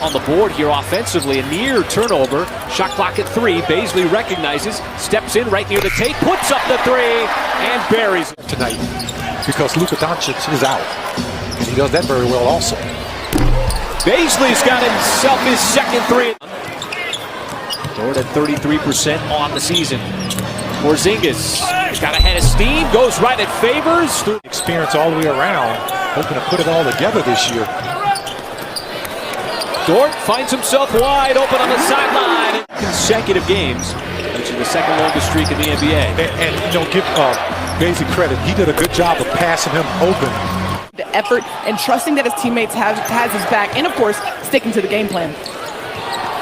on the board here offensively. A near turnover. Shot clock at 3. Baisley recognizes, steps in right near the tape, puts up the 3, and buries it tonight because Luka Doncic is out. And he does that very well also. Baisley's got himself his second 3. Dort at 33% on the season. Porzingis got a head of steam, goes right at Favors. Experience all the way around, hoping to put it all together this year. Dort finds himself wide open on the sideline. Consecutive games, which is the second longest streak in the NBA. And you know, give Baisley credit. He did a good job of passing him open. The effort and trusting that his teammates has his back, and of course, sticking to the game plan.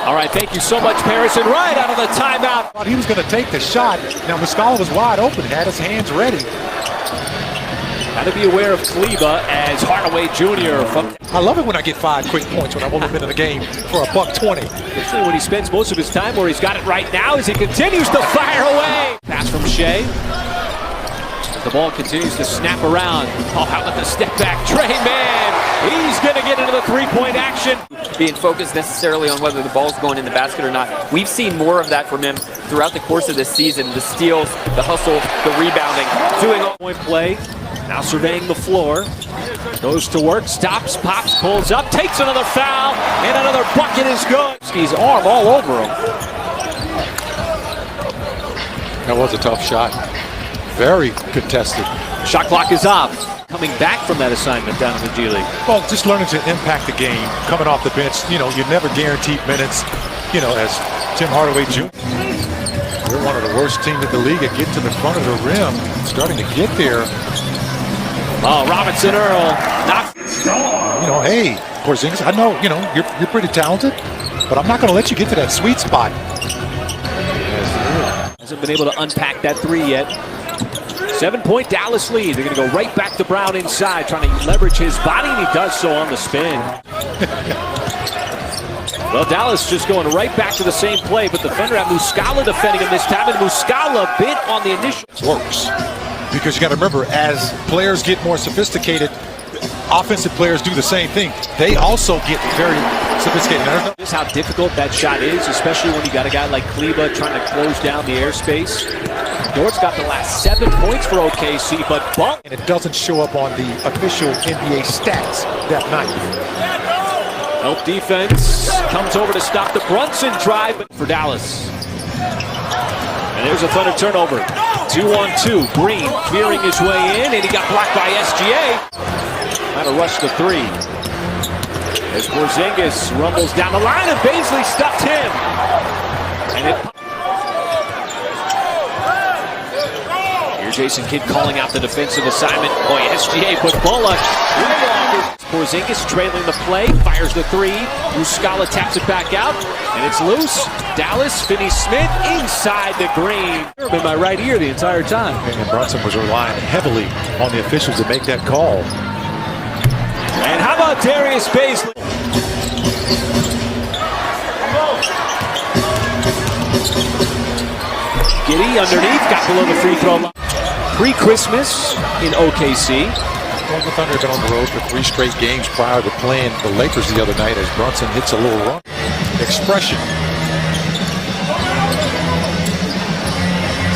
All right, thank you so much, Paris. And right out of the timeout. Thought he was going to take the shot. Now, Muscala was wide open, had his hands ready. Got to be aware of Kleba as Hardaway Jr. I love it when I get 5 quick points when I've only been in the game for $120. Especially when he spends most of his time where he's got it right now as he continues to fire away. Pass from Shea. The ball continues to snap around. Oh, how about the step back? Trey Mann, he's going to get into the three-point action. Being focused necessarily on whether the ball's going in the basket or not. We've seen more of that from him throughout the course of this season. The steals, the hustle, the rebounding. Doing all point play. Now surveying the floor. Goes to work, stops, pops, pulls up, takes another foul, and another bucket is good. He's arm all over him. That was a tough shot. Very contested. Shot clock is off. Coming back from that assignment down in the G League. Well, just learning to impact the game, coming off the bench. You know, you're never guaranteed minutes, you know, as Tim Hardaway Jr. They're one of the worst teams in the league at getting to the front of the rim, starting to get there. Oh, Robinson Earl. Not. You know, hey, Porzingis, I know, you know, you're pretty talented, but I'm not going to let you get to that sweet spot. Hasn't been able to unpack that 3 yet. 7-point Dallas lead. They're going to go right back to Brown inside, trying to leverage his body, and he does so on the spin. Well, Dallas just going right back to the same play, but the defender had Muscala defending him this time, and Muscala bit on the initial. Works. Because you got to remember, as players get more sophisticated, offensive players do the same thing. They also get very sophisticated. This is how difficult that shot is, especially when you got a guy like Kleba trying to close down the airspace. Dort's got the last 7 points for OKC, but bump. And it doesn't show up on the official NBA stats that night. Help defense comes over to stop the Brunson drive for Dallas. And there's a Thunder turnover. 2-on-2. Green clearing his way in, and he got blocked by SGA. Trying to rush the 3. As Porzingis rumbles down the line, and Baisley stuffed him. And it. Here's Jason Kidd calling out the defensive assignment. Boy, SGA put Bullock. Porzingis trailing the play, fires the 3. Muscala taps it back out, and it's loose. Dallas, Finney-Smith inside the green. In my right ear the entire time. And Brunson was relying heavily on the officials to make that call. And how about Darius Baisley? Giddey underneath, got below the free throw line. Pre-Christmas in OKC. The Thunder have been on the road for 3 straight games prior to playing the Lakers the other night as Brunson hits a little run. Expression.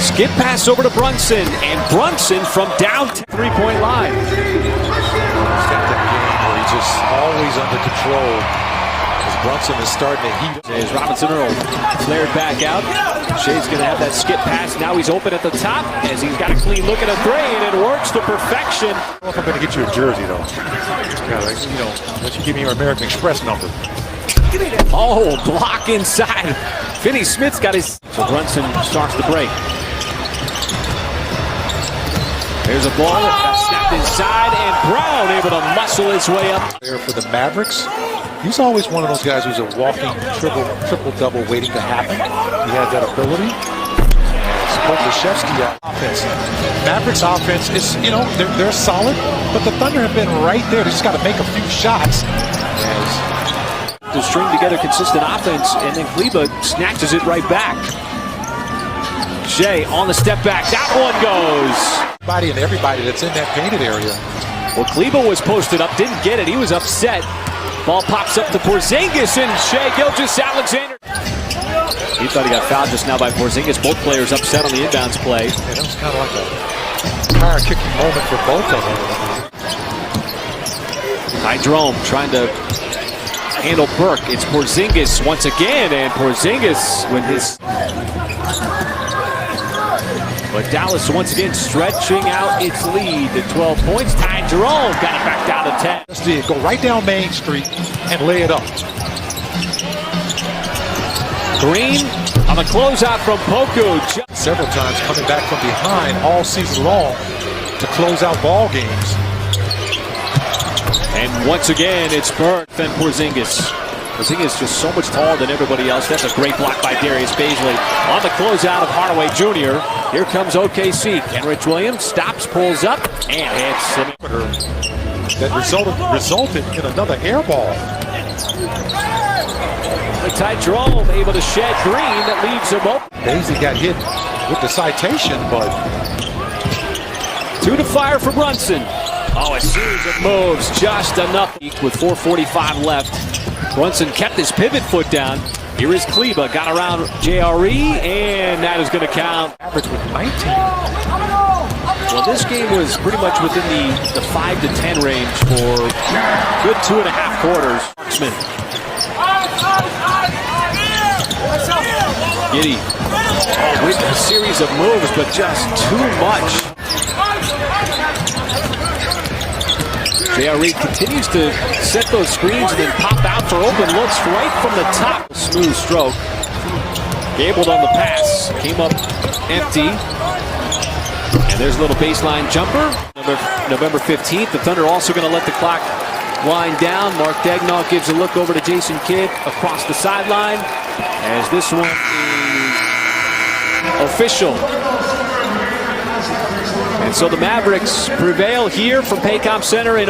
Skip pass over to Brunson, and Brunson from down to 3-point line. He's got that game where he's just always under control as Brunson is starting to heat. As Robinson Earl flared back out. Shea's going to have that skip pass. Now he's open at the top as he's got a clean look at a 3, and it works to perfection. I don't know if I'm going to get you a jersey, though. You know, once you give me your American Express number. Oh, block inside. Finney-Smith's got his. So Brunson starts the break. There's a ball that got snapped inside, and Brown able to muscle his way up. There for the Mavericks. He's always one of those guys who's a walking triple-double waiting to happen. He has that ability. Pokusevski offense. Mavericks offense is, you know, they're solid, but the Thunder have been right there. They just got to make a few shots. To string together consistent offense, and then Kleba snatches it right back. Shea on the step back. That one goes. Everybody that's in that painted area. Well, Kleba was posted up, didn't get it. He was upset. Ball pops up to Porzingis and Shai Gilgeous-Alexander. He thought he got fouled just now by Porzingis. Both players upset on the inbounds play. Yeah, that was kind of like a tire-kicking moment for both of them. Ty Jerome trying to handle Burke. It's Porzingis once again, and Porzingis with his... But Dallas once again stretching out its lead to 12 points. Ty Jerome got it back down to 10. Just did go right down Main Street and lay it up. Green on the closeout from Poku. Several times coming back from behind all season long to close out ball games. And once again, it's Burke and Porzingis. Porzingis just so much taller than everybody else. That's a great block by Darius Bazley. On the closeout of Hardaway Jr. Here comes OKC. Kenrich Williams stops, pulls up, and hits. That resulted in another air ball. Ty Jerome able to shed Green that leaves him open. Bazley got hit with the citation, but 2 to fire for Brunson. Oh, a series of moves, just enough. With 4:45 left, Brunson kept his pivot foot down. Here is Kleba, got around JRE, and that is going to count. Average with 19. Well, this game was pretty much within the 5 to 10 range for good 2.5 quarters. Marksman. Giddey. Oh, with a series of moves, but just too much. JRE continues to set those screens and then pop out for open looks right from the top. Smooth stroke. Gabled on the pass. Came up empty. And there's a little baseline jumper. November 15th. The Thunder also going to let the clock wind down. Mark Daigneault gives a look over to Jason Kidd across the sideline. As this one is official. And so the Mavericks prevail here from Paycom Center in